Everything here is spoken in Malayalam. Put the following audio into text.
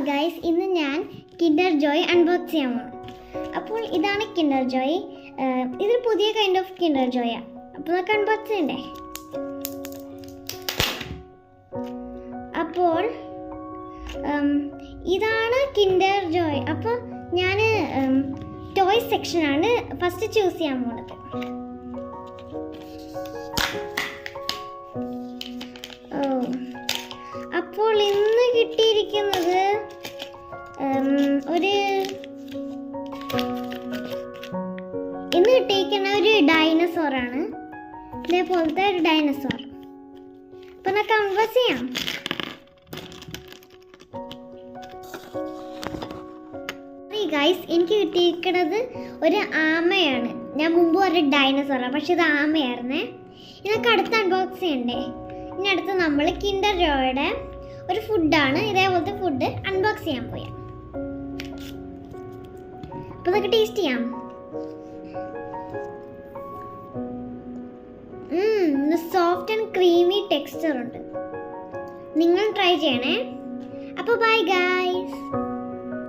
ഗൈസ്, ഇന്ന് ഞാൻ കിൻഡർ ജോയ് അൺബോക്സ് ചെയ്യാൻ പോകും. അപ്പോൾ ഇതാണ് കിൻഡർ ജോയ്. ഇതൊരു പുതിയ കൈൻഡ് ഓഫ് കിൻഡർ ജോയാ. അപ്പോൾ നമുക്ക് അൺബോക്സ് ചെയ്യണ്ടേ? അപ്പോൾ ഇതാണ് കിൻഡർ ജോയ്. അപ്പോൾ ഞാൻ ടോയ് സെക്ഷനാണ് ഫസ്റ്റ് ചൂസ് ചെയ്യാൻ പോകുന്നത്. അപ്പോൾ ഇന്ന് കിട്ടിയിരിക്കുന്നത് ഒരു ഡൈനസോറാണ്. ഇതേപോലത്തെ ഒരു ഡൈനസോർ. അപ്പൊ നമുക്ക് അൺബോക്സ് ചെയ്യാം. ഗൈസ്, എനിക്ക് കിട്ടിയിരിക്കുന്നത് ഒരു ആമയാണ്. ഞാൻ മുമ്പ് ഒരു ഡൈനസോറാണ്, പക്ഷെ ഇത് ആമയായിരുന്നേ. ഇതൊക്കെ അടുത്ത് അൺബോക്സ് ചെയ്യണ്ടേ? ഇനി അടുത്ത് നമ്മൾ കിൻഡർ ജോയുടെ ഒരു ഫുഡാണ്. ഇതേപോലത്തെ ഫുഡ് അൺബോക്സ് ചെയ്യാൻ പോയാ. അപ്പൊ ഇതൊക്കെ ടേസ്റ്റ് ചെയ്യാം. സോഫ്റ്റ് ആൻഡ് ക്രീമി ടെക്സ്ചർ ഉണ്ട്. നിങ്ങൾ ട്രൈ ചെയ്യണേ. അപ്പോൾ ബൈ ഗൈസ്.